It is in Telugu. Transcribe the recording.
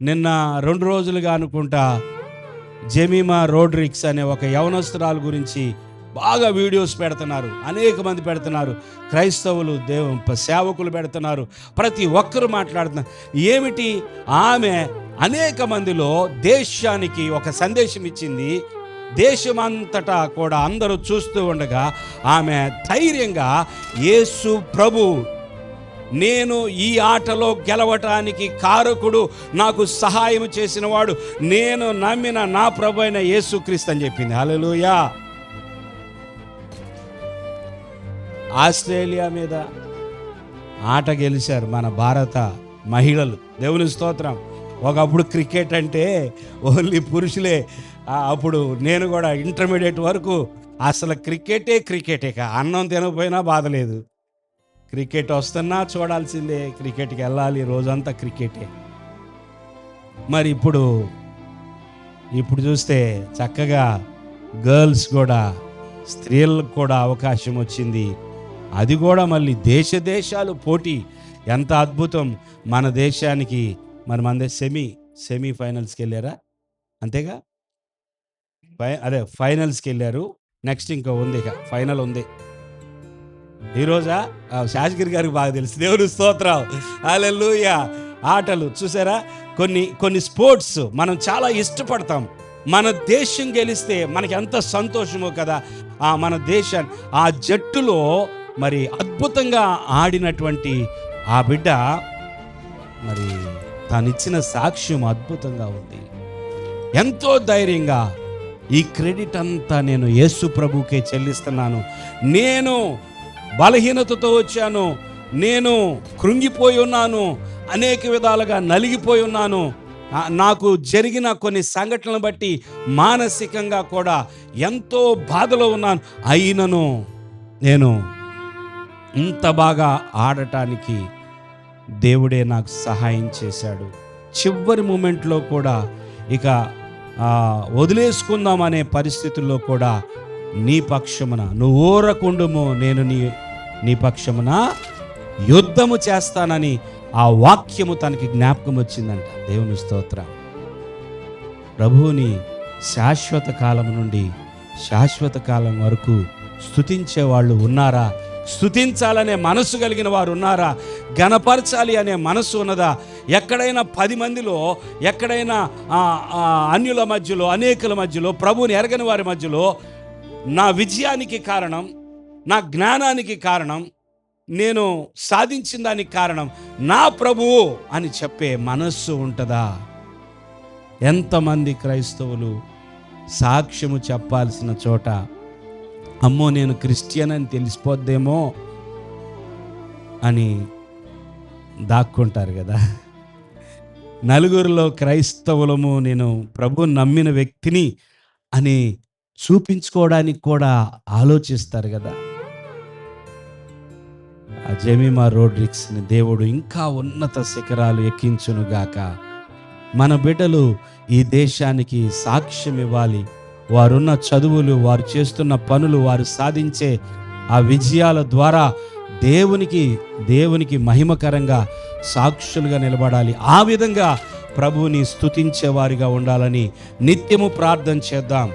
నిన్న 2 రోజులుగా అనుకుంటా జెమిమా రోడ్రిక్స్ అనే ఒక యవనస్తురాలు గురించి బాగా వీడియోస్ పెడుతున్నారు, అనేక మంది పెడుతున్నారు, క్రైస్తవులు సేవకులు పెడుతున్నారు, ప్రతి ఒక్కరు మాట్లాడుతున్నారు. ఏమిటి, ఆమె అనేక మందిలో దేశానికి ఒక సందేశం ఇచ్చింది. దేశమంతటా కూడా అందరూ చూస్తూ ఉండగా ఆమె ధైర్యంగా యేసు ప్రభు నేను ఈ ఆటలో గెలవటానికి కారకుడు, నాకు సహాయం చేసిన వాడు నేను నమ్మిన నా ప్రభు అయిన యేసుక్రీస్తు అని చెప్పింది. హల్లెలూయా. ఆస్ట్రేలియా మీద ఆట గెలిచారు మన భారత మహిళలు. దేవుని స్తోత్రం. ఒకప్పుడు క్రికెట్ అంటే ఓన్లీ పురుషులే. అప్పుడు నేను కూడా ఇంటర్మీడియట్ వరకు అసలు క్రికెటే అన్నం తినకపోయినా బాధలేదు. క్రికెట్ వస్తున్నా చూడాల్సిందే, క్రికెట్కి వెళ్ళాలి, రోజంతా క్రికెటే. మరి ఇప్పుడు చూస్తే చక్కగా గర్ల్స్ కూడా, స్త్రీలకు కూడా అవకాశం వచ్చింది. అది కూడా మళ్ళీ దేశాలు పోటీ. ఎంత అద్భుతం. మన దేశానికి మన సెమీ ఫైనల్స్కి వెళ్ళారా, అంతేగా, ఫైనల్స్కి వెళ్ళారు. నెక్స్ట్ ఇంకా ఉంది, ఫైనల్ ఉంది ఈరోజా. శాస్త్రి గారికి బాగా తెలుసు. దేవుని స్తోత్రం. హల్లెలూయా. ఆటలు చూసారా, కొన్ని స్పోర్ట్స్ మనం చాలా ఇష్టపడతాం. మన దేశం గెలిస్తే మనకి ఎంత సంతోషమో కదా. మన దేశాన్ని ఆ జట్టులో మరి అద్భుతంగా ఆడినటువంటి ఆ బిడ్డ మరి తానిచ్చిన సాక్ష్యం అద్భుతంగా ఉంది. ఎంతో ధైర్యంగా ఈ క్రెడిట్ అంతా నేను యేసు ప్రభుకే చెల్లిస్తున్నాను. నేను బలహీనతతో వచ్చాను, నేను కృంగిపోయి ఉన్నాను, అనేక విధాలుగా నలిగిపోయి ఉన్నాను, నాకు జరిగిన కొన్ని సంఘటనలను బట్టి మానసికంగా కూడా ఎంతో బాధలో ఉన్నాను. అయినను నేను ఇంత బాగా ఆడటానికి దేవుడే నాకు సహాయం చేశాడు. చివరి మూమెంట్లో కూడా ఇక వదిలేసుకుందాం అనే పరిస్థితుల్లో కూడా నీ పక్షమున నువ్వు ఊరకుండుము, నేను నీ పక్షమున యుద్ధము చేస్తానని ఆ వాక్యము తనకి జ్ఞాపకం వచ్చిందంట. దేవుని స్తోత్రం. ప్రభువుని శాశ్వత కాలం నుండి శాశ్వత కాలం వరకు స్తుతించే వాళ్ళు ఉన్నారా? స్తుతించాలనే మనసు కలిగిన వారు ఉన్నారా? ఘనపరచాలి అనే మనసు ఉన్నదా? ఎక్కడైనా 10 మందిలో, ఎక్కడైనా అన్యుల మధ్యలో, అనేకుల మధ్యలో, ప్రభువుని ఎరగని వారి మధ్యలో నా విజయానికి కారణం, నా జ్ఞానానికి కారణం, నేను సాధించిన దానికి కారణం నా ప్రభువు అని చెప్పే మనస్సు ఉంటుందా? ఎంతమంది క్రైస్తవులు సాక్ష్యము చెప్పాల్సిన చోట అమ్మో నేను క్రిస్టియన్ అని తెలిసిపోద్దేమో అని దాక్కుంటారు కదా. నలుగురిలో క్రైస్తవులము, నేను ప్రభు నమ్మిన వ్యక్తిని అని చూపించుకోవడానికి కూడా ఆలోచిస్తారు కదా. ఆ జెమిమా రోడ్రిక్స్ని దేవుడు ఇంకా ఉన్నత శిఖరాలు ఎక్కించునుగాక. మన బిడ్డలు ఈ దేశానికి సాక్ష్యం ఇవ్వాలి. వారున్న చదువులు, వారు చేస్తున్న పనులు, వారు సాధించే ఆ విజయాల ద్వారా దేవునికి మహిమకరంగా సాక్షులుగా నిలబడాలి. ఆ విధంగా ప్రభువుని స్తుతించే వారిగా ఉండాలని నిత్యము ప్రార్థన చేద్దాం.